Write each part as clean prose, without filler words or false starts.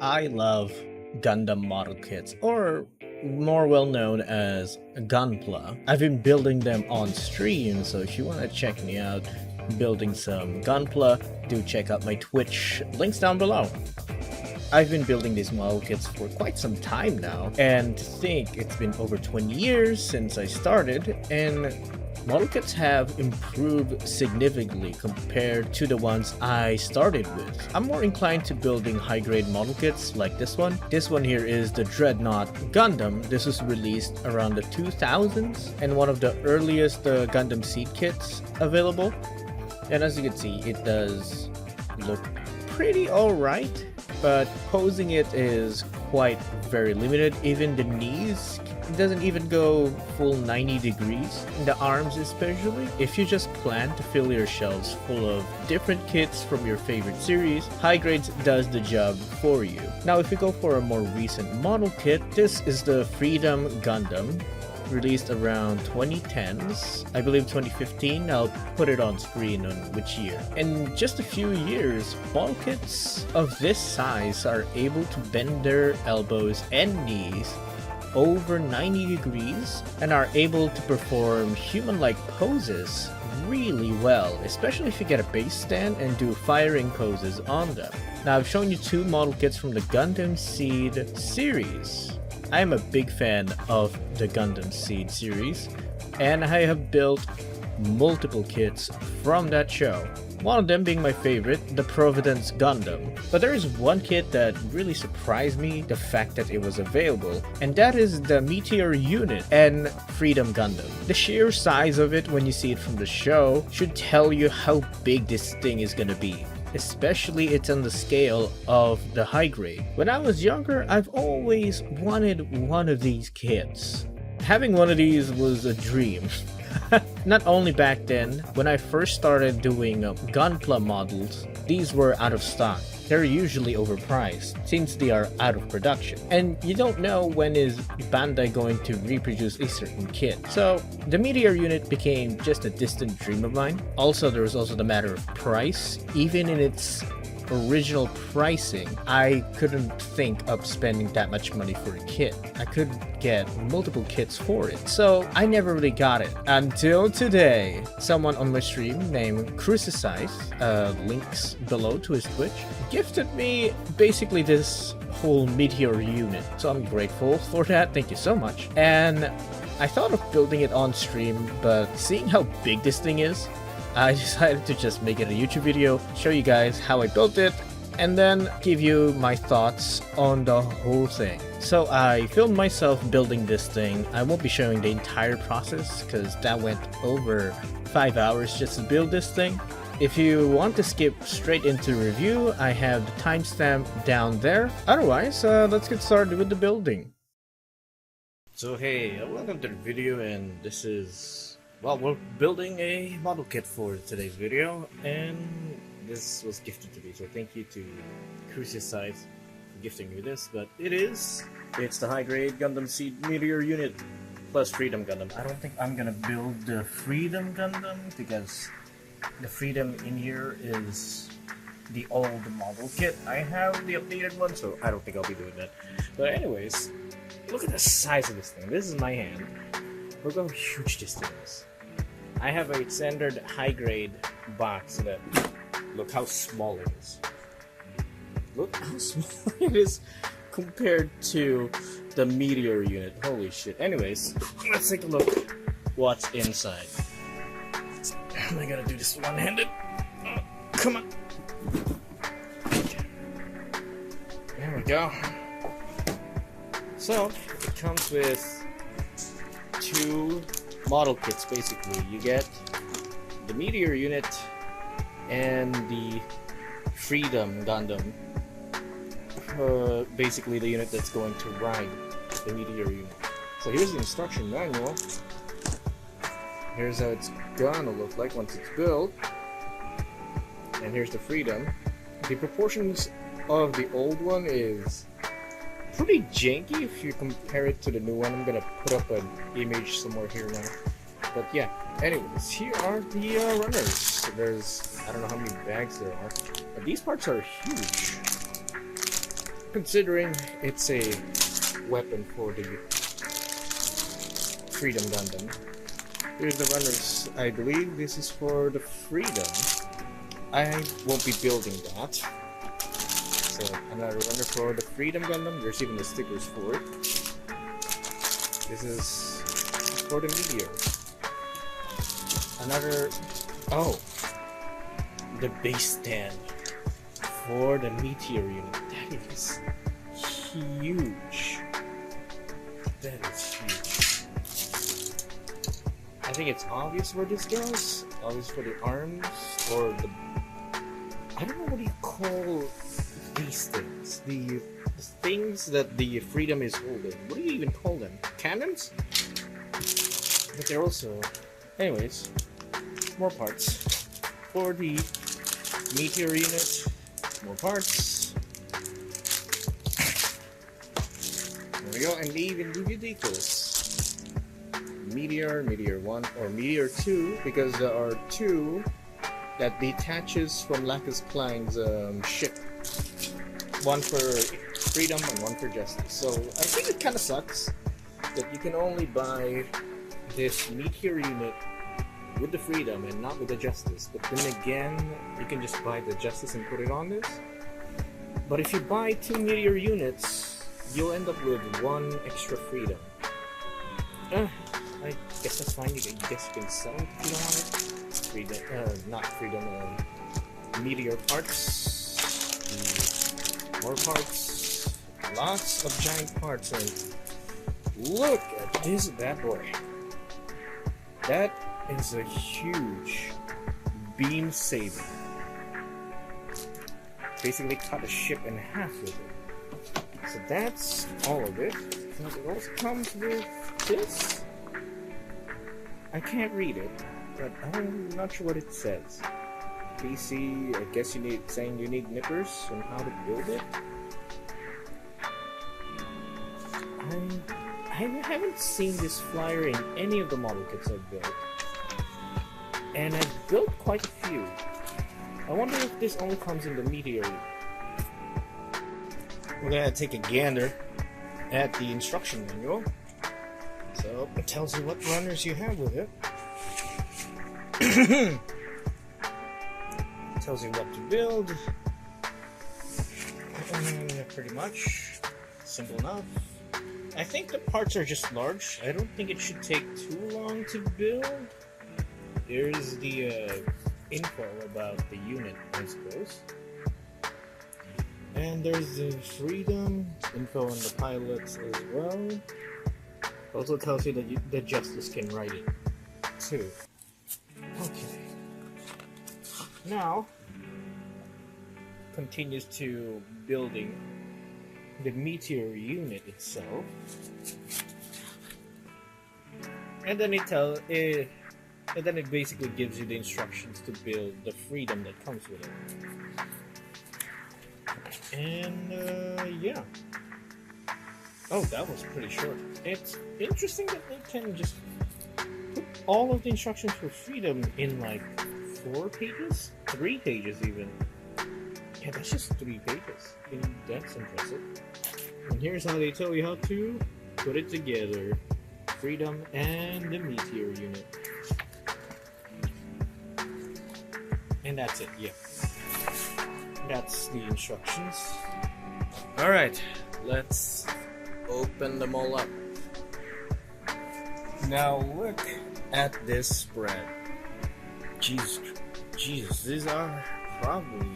I love Gundam model kits, or more well known as Gunpla. I've been building them on stream, so if you want to check me out building some Gunpla, do check out my Twitch, links down below. I've been building these model kits for quite some time now, and to think it's been over 20 years since I started, and model kits have improved significantly compared to the ones I started with. I'm more inclined to building high-grade model kits like this one. This one here is the Dreadnought Gundam. This was released around the 2000s and one of the earliest Gundam seed kits available. And as you can see, it does look pretty alright, but posing it is quite very limited. Even the knees, it doesn't even go full 90 degrees, the arms especially. If you just plan to fill your shelves full of different kits from your favorite series, High Grades does the job for you. Now if you go for a more recent model kit, this is the Freedom Gundam, released around 2010s, I believe 2015. I'll put it on screen on which year. In just a few years, model kits of this size are able to bend their elbows and knees over 90 degrees and are able to perform human-like poses really well, especially if you get a base stand and do firing poses on them. Now I've shown you two model kits from the Gundam Seed series. I am a big fan of the Gundam Seed series, and I have built multiple kits from that show. One of them being my favorite, the Providence Gundam. But there is one kit that really surprised me, the fact that it was available, and that is the Meteor unit and Freedom Gundam. The sheer size of it when you see it from the show should tell you how big this thing is gonna be. Especially it's on the scale of the high grade. When I was younger, I've always wanted one of these kits. Having one of these was a dream. Not only back then, when I first started doing Gunpla models, these were out of stock. They're usually overpriced since they are out of production. And you don't know when is Bandai going to reproduce a certain kit. So the Meteor unit became just a distant dream of mine. Also, there was also the matter of price. Even in its original pricing, I couldn't think of spending that much money for a kit. I could get multiple kits for it, so I never really got it until today. Someone on my stream named Crucicize, links below to his Twitch, gifted me basically this whole Meteor unit, so I'm grateful for that. Thank you so much. And I thought of building it on stream, but seeing how big this thing is, I decided to just make it a YouTube video, show you guys how I built it, and then give you my thoughts on the whole thing. So I filmed myself building this thing. I won't be showing the entire process because that went over 5 hours just to build this thing. If you want to skip straight into review, I have the timestamp down there. Otherwise, let's get started with the building. So hey, welcome to the video, and this is... well, we're building a model kit for today's video, and this was gifted to me, so thank you to Crucicize for gifting me this. But it's the high-grade Gundam Seed Meteor unit plus Freedom Gundam. I don't think I'm gonna build the Freedom Gundam because the Freedom in here is the old model kit. I have the updated one, so I don't think I'll be doing that. But anyways, look at the size of this thing. This is my hand. Look how huge this thing is. I have a standard high-grade box that, look how small it is. Look how small it is compared to the Meteor unit. Holy shit. Anyways, let's take a look what's inside. Am I gonna do this one-handed? Oh, come on. Okay. There we go. So, it comes with two model kits basically. You get the Meteor unit and the Freedom Gundam, basically the unit that's going to ride the Meteor unit. So here's the instruction manual. Here's how it's gonna look like once it's built, and here's the Freedom. The proportions of the old one is pretty janky if you compare it to the new one. I'm gonna put up an image somewhere here now. But yeah, anyways, here are the runners. There's, I don't know how many bags there are, but these parts are huge. considering it's a weapon for the Freedom Gundam. Here's the runners. I believe this is for the Freedom. I won't be building that. So another runner for the Freedom Gundam. There's even the stickers for it. This is for the Meteor. Another, oh, the base stand for the Meteor unit. That is huge. That is huge. I think it's obvious where this goes. Obvious for the arms or the, I don't know what you call these things. The things that the Freedom is holding. What do you even call them? Cannons? But they're also, anyways, more parts for the Meteor unit. More parts. There we go, and they even give you details. Meteor, Meteor 1, or Meteor 2, because there are 2 that detaches from Lacus Klein's ship. One for Freedom and one for Justice. So I think it kind of sucks that you can only buy this Meteor unit with the Freedom and not with the Justice. But then again, you can just buy the Justice and put it on this. But if you buy 2 Meteor units, you'll end up with 1 extra Freedom. I guess that's fine. I guess you can sell it if you don't want it. Freedom, not Freedom, Meteor parts. More parts. Lots of giant parts. And look at this bad boy. That is a huge beam saber. Basically cut a ship in half with it. So that's all of it. So it also comes with this. I can't read it, but I'm not sure what it says. PC, I guess you need nippers on how to build it. I haven't seen this flyer in any of the model kits I've built. And I've built quite a few. I wonder if this only comes in the Meteor. We're gonna take a gander at the instruction manual. So it tells you what runners you have with it. It tells you what to build. Pretty much. Simple enough. I think the parts are just large. I don't think it should take too long to build. There's the info about the unit, I suppose. And there's the Freedom info on the pilots as well. It also tells you that the Justice can write it too. Okay. Now continues to building the Meteor unit itself, and then it basically gives you the instructions to build the Freedom that comes with it. And yeah. Oh, that was pretty short. It's interesting that they can just put all of the instructions for Freedom in like 4 pages? 3 pages even. Yeah, that's just 3 pages. I mean, that's impressive. And here's how they tell you how to put it together. Freedom and the Meteor unit. And that's it, yeah. That's the instructions. Alright, let's open them all up. Now look at this spread. Jesus, these are probably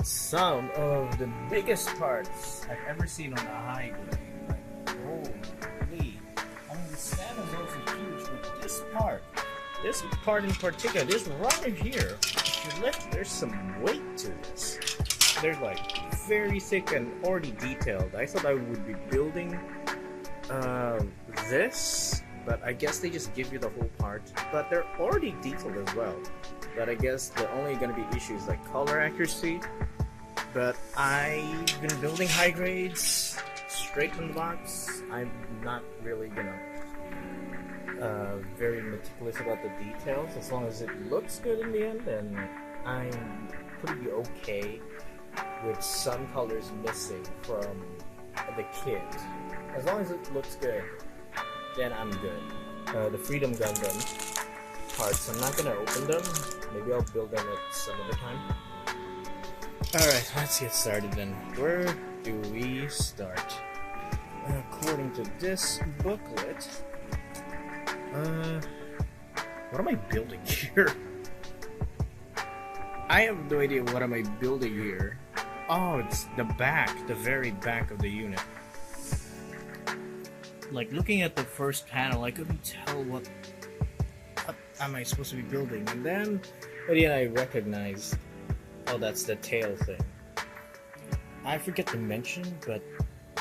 some of the biggest parts I've ever seen on a high grade. Like, holy. I mean, the stand is also huge, but this part in particular, this runner here, if you lift, there's some weight to this. They're like very thick and already detailed. I thought I would be building this, but I guess they just give you the whole part. But they're already detailed as well. But I guess the only gonna be issues like color accuracy. But I've been building high grades straight from the box. I'm not really gonna very meticulous about the details. As long as it looks good in the end, then I'm pretty okay. with some colors missing from the kit. As long as it looks good, then I'm good. The Freedom Gundam parts, I'm not gonna open them. Maybe I'll build them at some other time. Alright, let's get started then. Where do we start? According to this booklet, what am I building here? I have no idea what am I building here. Oh, it's the back, the very back of the unit. Like, looking at the first panel, I couldn't tell what am I supposed to be building. And then I recognized, oh, that's the tail thing. I forget to mention, but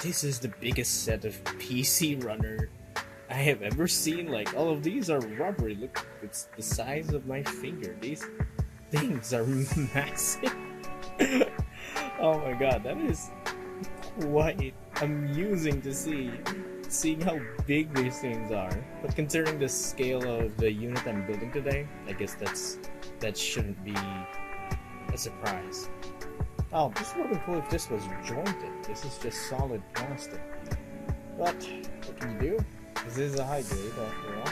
this is the biggest set of PC runner I have ever seen. Like, all of these are rubbery. Look, it's the size of my finger. These things are massive. Oh my god, that is quite amusing to see, seeing how big these things are. But considering the scale of the unit I'm building today, I guess that shouldn't be a surprise. Oh, this would have been cool if this was jointed. This is just solid plastic. But what can you do? This is a high grade after all.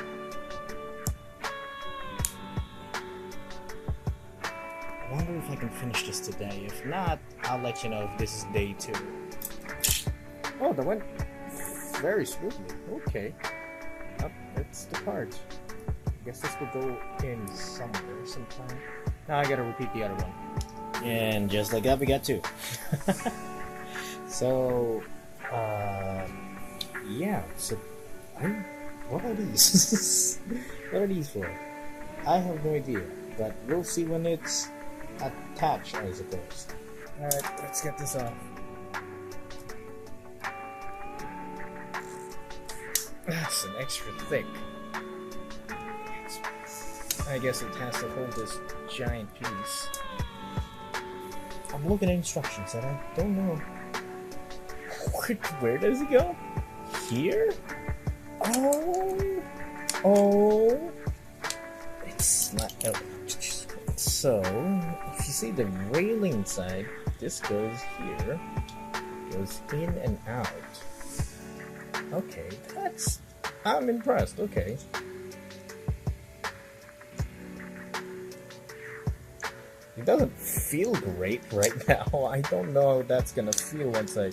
I wonder if I can finish this today. If not, I'll let you know if this is day 2. Oh, that went very smoothly. Okay. Oh, that's the part. I guess this will go in somewhere sometime. Now I gotta repeat the other one. And just like that, we got 2. So, yeah. So, what are these? What are these for? I have no idea, but we'll see when it's attached, I suppose. Alright, let's get this off. That's an extra thick. I guess it has to hold this giant piece. I'm looking at instructions and I don't know. Where does it go? Here? Oh! It's not. Oh. So, if you see the railing side, this goes here, goes in and out. Okay, I'm impressed, okay. It doesn't feel great right now. I don't know how that's gonna feel once I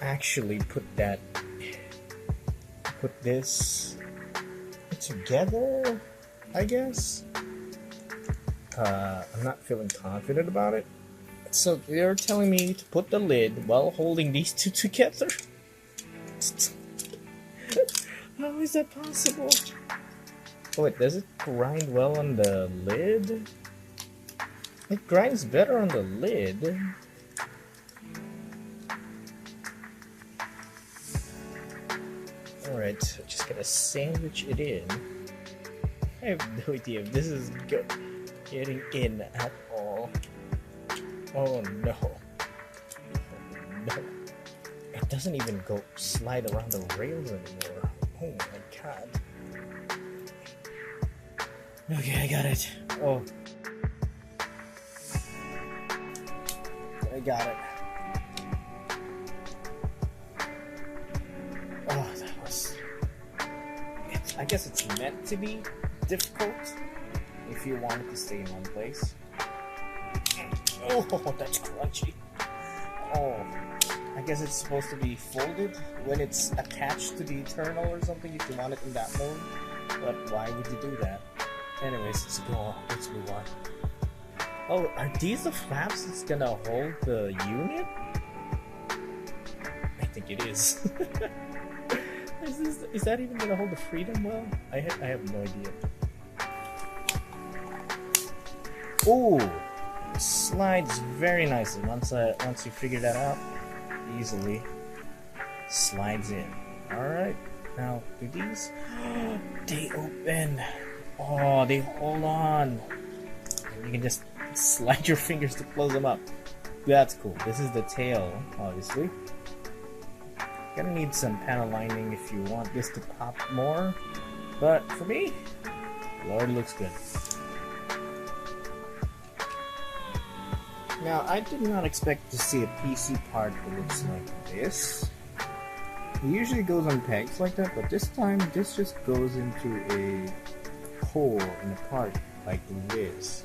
actually put this together, I guess. I'm not feeling confident about it. So they're telling me to put the lid while holding these two together? How is that possible? Oh wait, does it grind well on the lid? It grinds better on the lid. Alright, so just gonna sandwich it in. I have no idea if this is getting in at all. Oh no. No. It doesn't even slide around the rails anymore. Oh my god. Okay, I got it. Oh. I got it. Oh, that was... I guess it's meant to be difficult if you want it to stay in one place. Oh, that's crunchy. Oh, I guess it's supposed to be folded when it's attached to the Eternal or something if you want it in that mode. But why would you do that? Anyways, let's go on. Let's move on. Oh, are these the flaps that's gonna hold the unit? I think it is. Is that even gonna hold the Freedom well? I have no idea. Ooh, slides very nicely. Once you figure that out, easily slides in. All right, now do these? They open. Oh, they hold on. And you can just slide your fingers to close them up. That's cool. This is the tail, obviously. Gonna need some panel lining if you want this to pop more. But for me, it already looks good. Now, I did not expect to see a PC part that looks like this. It usually goes on pegs like that, but this time this just goes into a hole in a part like this.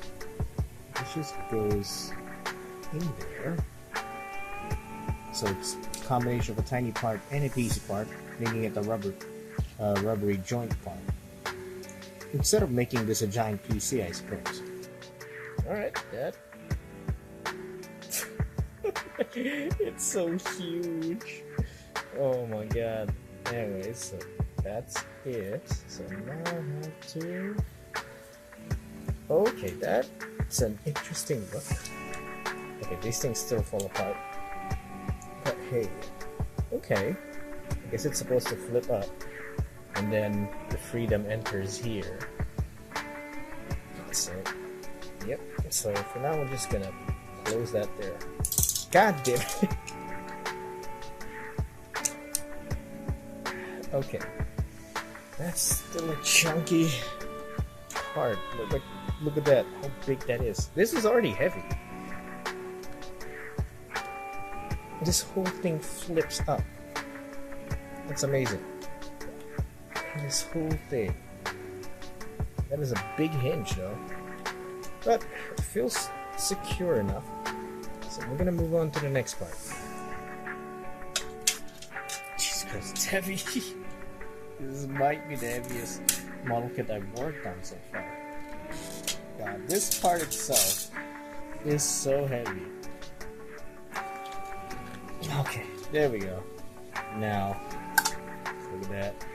It just goes in there. So it's a combination of a tiny part and a PC part, making it a rubbery joint part. Instead of making this a giant PC, I suppose. Alright, Dad. It's so huge. Oh my god. Anyway, so that's it. So now I have to... Okay, that's an interesting look. Okay, these things still fall apart. But hey, okay. I guess it's supposed to flip up. And then the freedom enters here. So, yep. So for now, we're just gonna close that there. God damn it. Okay. That's still a chunky part. Look at that, how big that is. This is already heavy. This whole thing flips up. That's amazing. This whole thing. That is a big hinge though. But it feels secure enough. So we're gonna move on to the next part. Jesus Christ, it's heavy. This might be the heaviest model kit I've worked on so far. God, this part itself is so heavy. Okay, there we go. Now, look at that.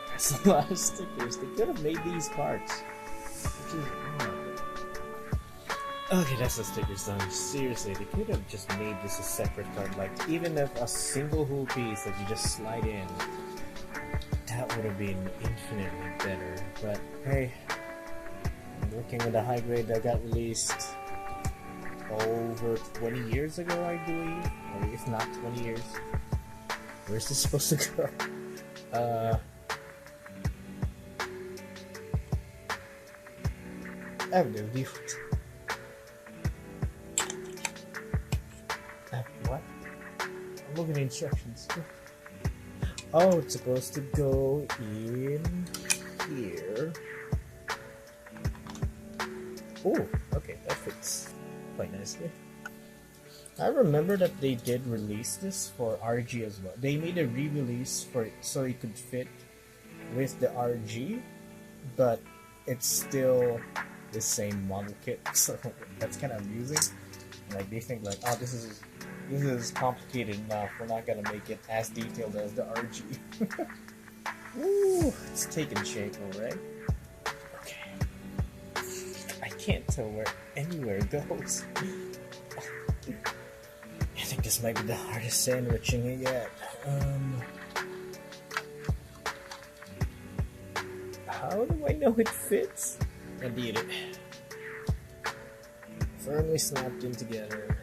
That's a lot of stickers. They could have made these parts. Which is, okay, that's the stickers done. Seriously, they could have just made this a separate card. Like, even if a single whole piece that you just slide in, that would have been infinitely better. But hey, I'm working with a high grade that got released over 20 years ago, I believe. Or if not 20 years. Where's this supposed to go? I have no idea. What? I'm looking at instructions. Oh, it's supposed to go in here. Oh, okay, that fits quite nicely. I remember that they did release this for RG as well. They made a re-release for it so it could fit with the RG, but it's still the same model kit, so that's kind of amusing. Like, they think like, oh, this is complicated enough, we're not gonna make it as detailed as the RG. Ooh, it's taking shape, alright? Okay. I can't tell where anywhere goes. I think this might be the hardest sandwiching yet. How do I know it fits? Indeed it. Firmly snapped in together.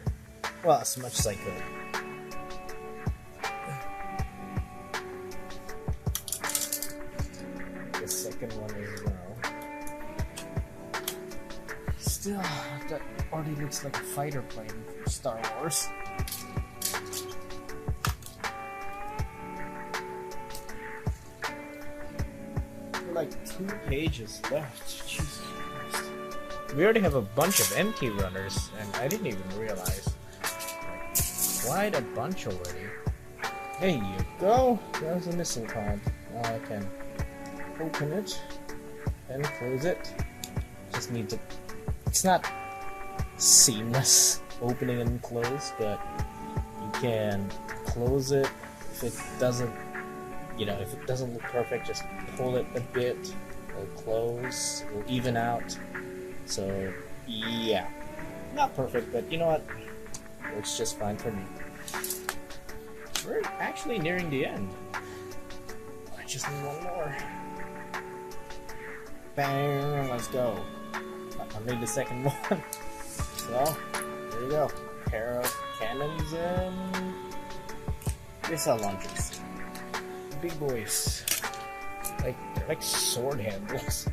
Well, as much as I could. The second one as well. Still, that already looks like a fighter plane from Star Wars. Like 2 pages left. Jesus Christ. We already have a bunch of empty runners, and I didn't even realize. Quite a bunch already. There you go. There's a missing card. Now I can open it and close it. Just need to. It's not seamless opening and close, but you can close it if it doesn't. You know, if it doesn't look perfect, just pull it a bit. It'll close. It'll even out. So yeah, not perfect, but you know what? Works just fine for me. We're actually nearing the end. I just need one more. Bang! Let's go. I made the second one. So there you go. Pair of cannons and missile launchers. Big boys. They're like sword handles.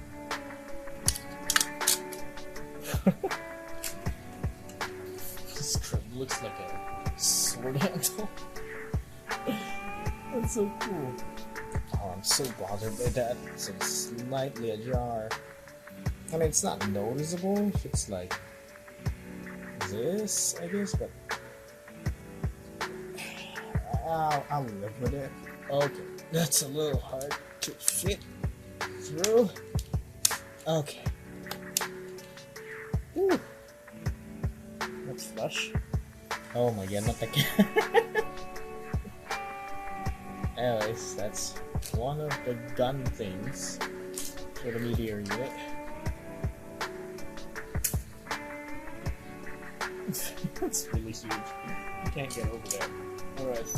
script looks like a sword handle. That's so cool. Oh, I'm so bothered by that. It's slightly ajar. I mean, it's not noticeable if it's like this, I guess, but I'll live with it. Okay, that's a little hard to fit through. Okay. Ooh. Let's flush. Oh my god, not again. Anyways, that's one of the gun things for the METEOR unit. That's really huge. You can't get over that. Alright,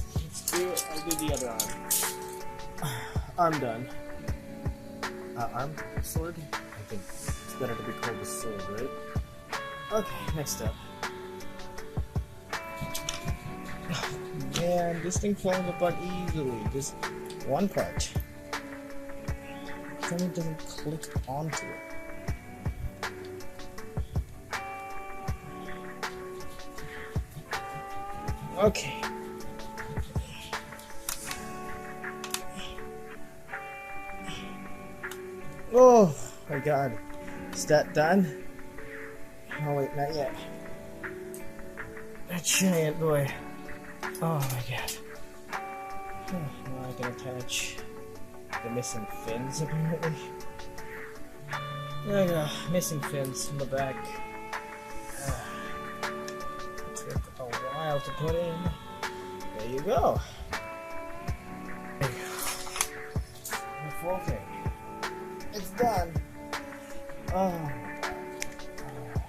I'll do the other arm. Arm done. Arm? Sword? I think it's better to be called a sword, right? Okay, next up. Man, this thing falls apart easily. Just one part. Then it doesn't click onto it. Okay. Oh my god. Is that done? Oh wait, not yet. That giant boy. Oh my god. Now I can attach the missing fins apparently. There you go, missing fins in the back. Took a while to put in. There you go. The full thing. It's done. Oh my god.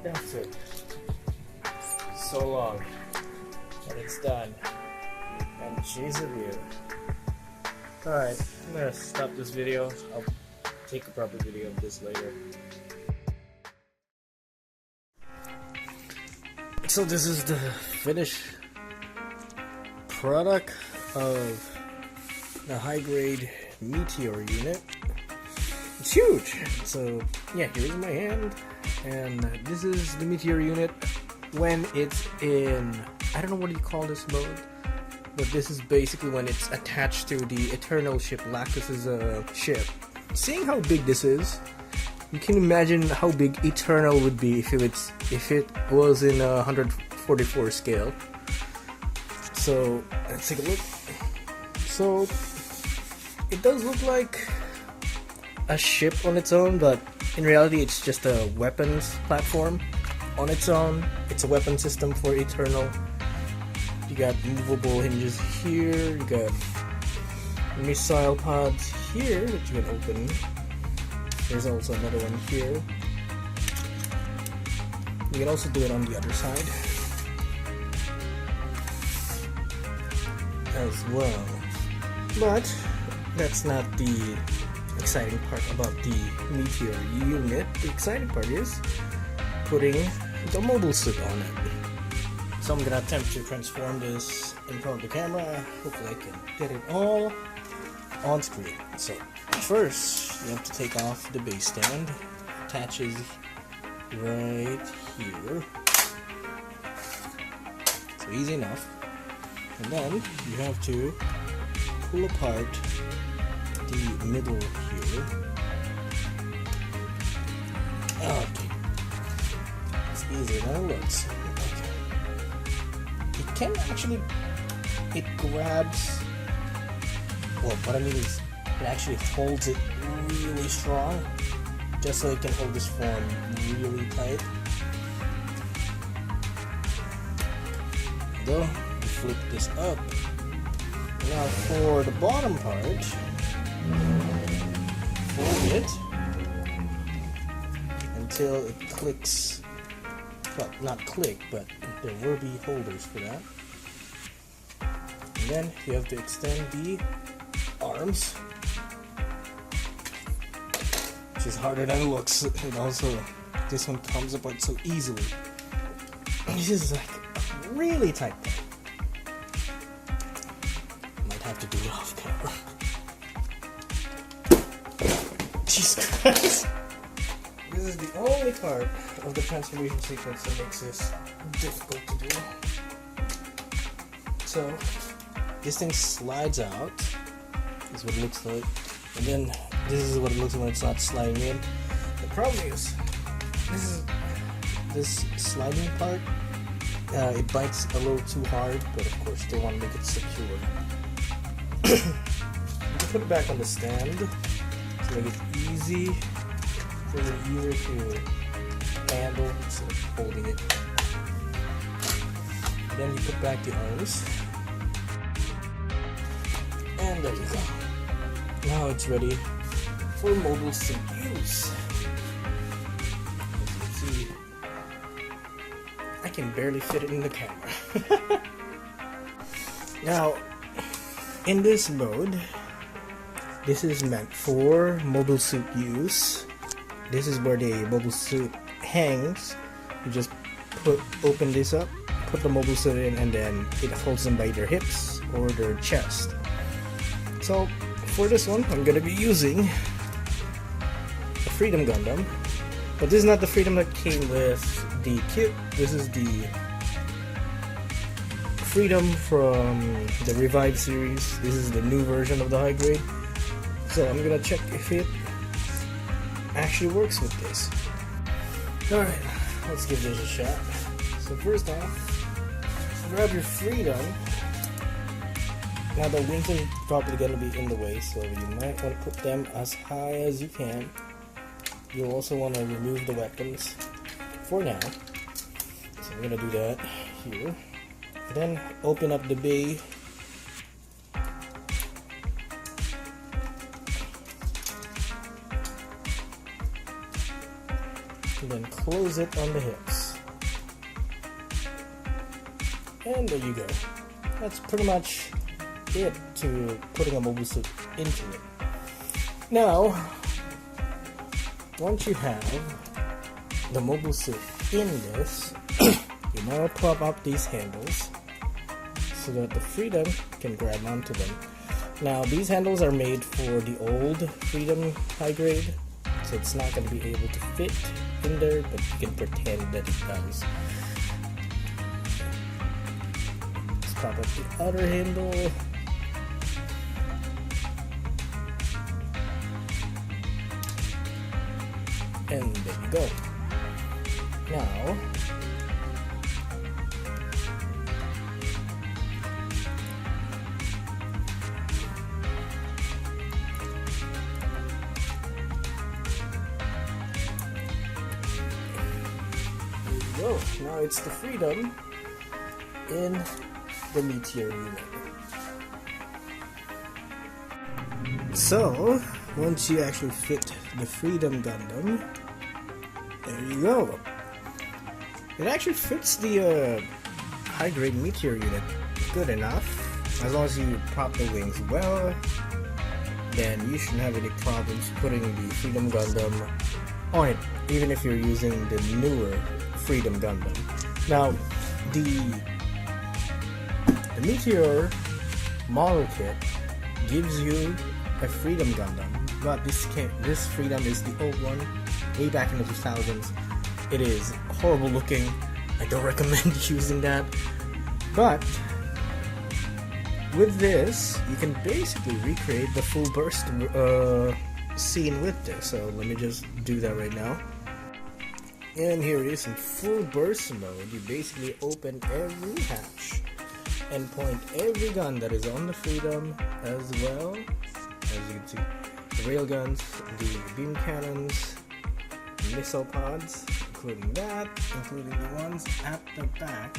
That's it. So long. But it's done. And she's a view. Alright, I'm gonna stop this video. I'll take a proper video of this later. So this is the finished product of the high-grade METEOR unit. It's huge! So yeah, here's my hand. And this is the METEOR unit when it's in, I don't know what you call this mode, but this is basically when it's attached to the Eternal ship, Lacus's ship. Seeing how big this is, you can imagine how big Eternal would be if it was in a 144 scale. So let's take a look. So it does look like a ship on its own, but in reality it's just a weapons platform on its own. It's a weapon system for Eternal. You got movable hinges here, you got missile pods here that you can open. There's also another one here. You can also do it on the other side as well. But that's not the exciting part about the METEOR unit. The exciting part is putting the mobile suit on it. So I'm gonna attempt to transform this in front of the camera. Hopefully I can get it all on screen. So first you have to take off the base stand. Attaches right here. So easy enough. And then you have to pull apart the middle here. Okay. It's easier than it looks. Okay. It can actually, it grabs, well, what I mean is it actually holds it really strong, just so it can hold this form really tight. Though, you flip this up. Now for the bottom part, fold it until it clicks. Well, not click, but there will be holders for that. And then you have to extend the arms, which is harder than it looks. And also, this one comes apart so easily. This is like a really tight thing. Might have to do it off camera. Jesus Christ. this is the only part of the transformation sequence that makes this difficult to do. So this thing slides out. This is what it looks like. And then this is what it looks like when it's not sliding in. The problem is, this sliding part, it bites a little too hard, but of course they want to make it secure. You can put it back on the stand to make it easier to handle instead of holding it. Then you put back the arms, and there you go. Now it's ready for mobile suit use. As you can see, I can barely fit it in the camera. Now, in this mode, this is meant for mobile suit use. This is where the mobile suit hangs. You just open this up, put the mobile suit in, and then it holds them by their hips or their chest. So for this one, I'm gonna be using a Freedom Gundam, but this is not the Freedom that came with the kit. This is the Freedom from the Revive series. This is the new version of the high grade. So I'm gonna check if it actually works with this. Alright, let's give this a shot. So first off, grab your Freedom. Now the wings are probably going to be in the way, so you might want to put them as high as you can. You'll also want to remove the weapons for now. So I'm going to do that here. Then open up the bay. And then close it on the hips. And there you go. That's pretty much it to putting a mobile suit into it. Now, once you have the mobile suit in this, you now prop up these handles so that the Freedom can grab onto them. Now, these handles are made for the old Freedom high grade, so it's not going to be able to fit in there, but you can pretend that it does. Let's prop up the other handle. And there you go. Now, there you go. Now it's the Freedom in the METEOR unit. So, once you actually fit the Freedom Gundam, there you go. It actually fits the high-grade METEOR unit good enough. As long as you prop the wings well, then you shouldn't have any problems putting the Freedom Gundam on it, even if you're using the newer Freedom Gundam. Now, the METEOR model kit gives you a Freedom Gundam, but this Freedom is the old one, way back in the 2000s. It is horrible looking. I don't recommend using that. But with this, you can basically recreate the full burst scene with this. So let me just do that right now. And here it is in full burst mode. You basically open every hatch and point every gun that is on the Freedom, as well as you can see the railguns, the beam cannons, missile pods, including the ones at the back,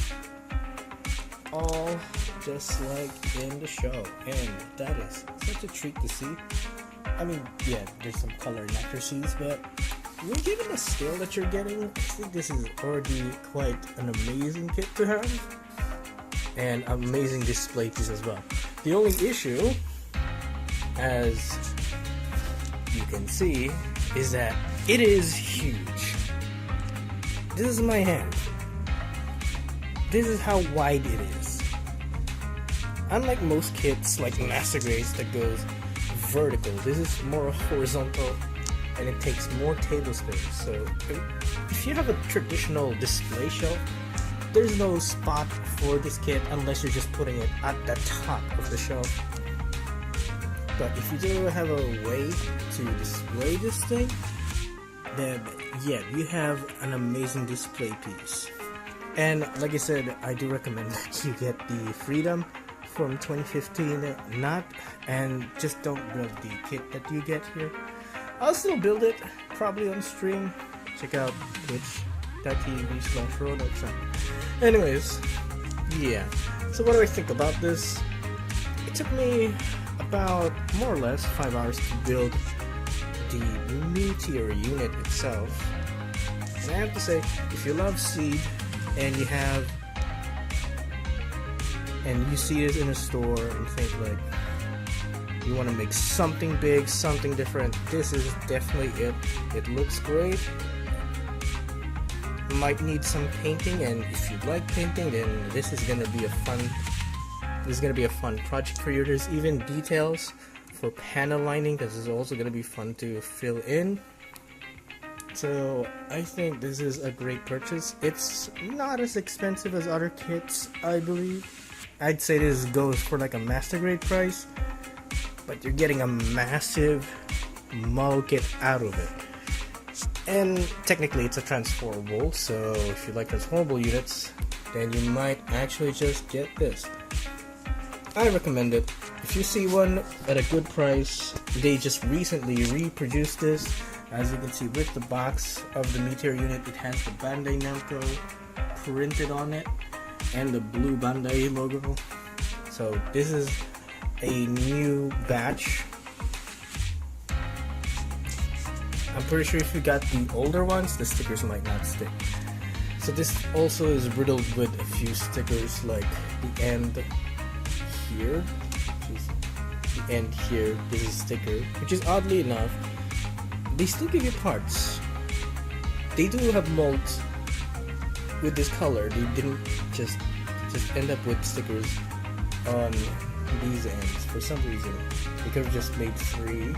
all just like in the show, and that is such a treat to see. I mean, yeah, there's some color inaccuracies, but given the scale that you're getting, I think this is already quite an amazing kit to have, and amazing display piece as well. The only issue, as you can see, is that it is huge. This is my hand. This is how wide it is. Unlike most kits like Master Grades that goes vertical, this is more horizontal and it takes more table space. So if you have a traditional display shelf, there's no spot for this kit unless you're just putting it at the top of the shelf. But if you do have a way to display this thing, then yeah, you have an amazing display piece. And like I said, I do recommend that you get the Freedom from 2015, and just don't build the kit that you get here. I'll still build it, probably on stream. Check out twitch.tv/Rolex. Anyways, yeah. So what do I think about this? It took me about more or less 5 hours to build the METEOR unit itself. And I have to say, if you love Seed and you see this in a store and think like you want to make something big, something different, this is definitely it. It looks great. Might need some painting, and if you like painting, then this is gonna be a fun project for you. There's even details for panel lining. This is also gonna be fun to fill in. So I think this is a great purchase. It's not as expensive as other kits, I believe. I'd say this goes for like a master grade price, but you're getting a massive model kit out of it. And technically it's a transformable, so if you like transformable units, then you might actually just get this. I recommend it. If you see one at a good price, they just recently reproduced this. As you can see with the box of the METEOR unit, it has the Bandai Namco printed on it and the blue Bandai logo. So this is a new batch. I'm pretty sure if you got the older ones, the stickers might not stick. So this also is riddled with a few stickers, like the end here. The end here, this is a sticker, which is oddly enough, they still give you parts. They do have molds with this color. They didn't just end up with stickers on these ends for some reason. They could have just made 3.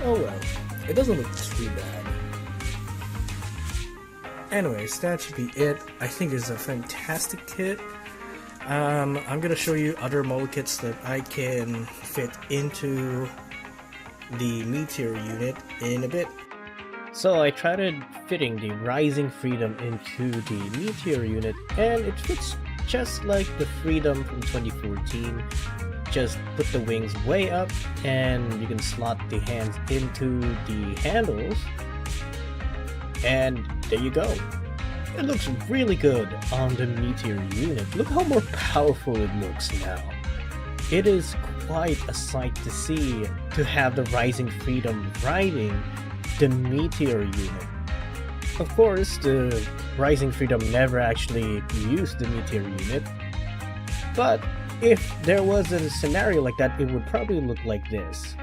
Oh well. It doesn't look too bad. Anyways, that should be it. I think it's a fantastic kit. I'm gonna show you other model kits that I can fit into the METEOR unit in a bit. So I tried fitting the Rising Freedom into the METEOR unit, and it fits just like the Freedom from 2014. Just put the wings way up, and you can slot the hands into the handles, and there you go. It looks really good on the METEOR unit. Look how more powerful it looks now. It is quite a sight to see to have the Rising Freedom riding the METEOR unit. Of course, the Rising Freedom never actually used the METEOR unit, but if there was a scenario like that, it would probably look like this.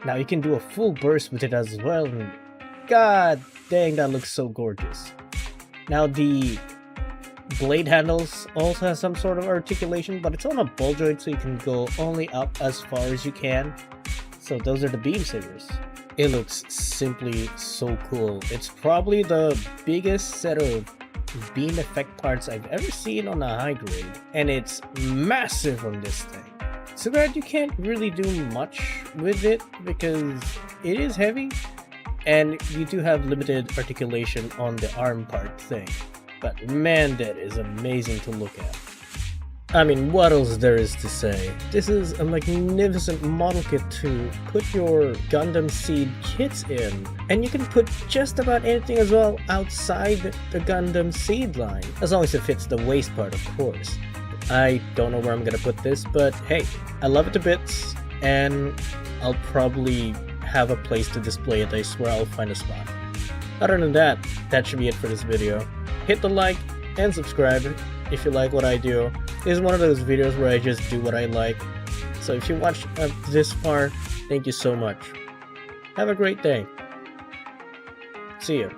Now you can do a full burst with it as well, and god dang, that looks so gorgeous. Now the blade handles also has some sort of articulation, but it's on a ball joint, so you can go only up as far as you can. So those are the beam sabers. It looks simply so cool. It's probably the biggest set of beam effect parts I've ever seen on a high grade, and it's massive on this thing. So that you can't really do much with it because it is heavy, and you do have limited articulation on the arm part thing. But man, that is amazing to look at. I mean, what else there is to say? This is a magnificent model kit to put your Gundam Seed kits in. And you can put just about anything as well outside the Gundam Seed line, as long as it fits the waist part, of course. I don't know where I'm gonna put this, but hey, I love it to bits, and I'll probably have a place to display it. I swear I'll find a spot. Other than that, that should be it for this video. Hit the like and subscribe if you like what I do. This is one of those videos where I just do what I like. So if you watched this far, thank you so much. Have a great day. See you.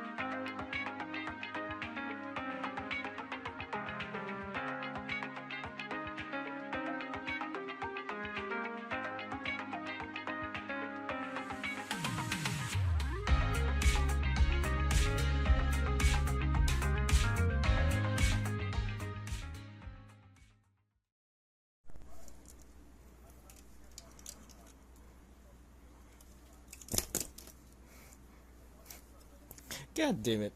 God damn it.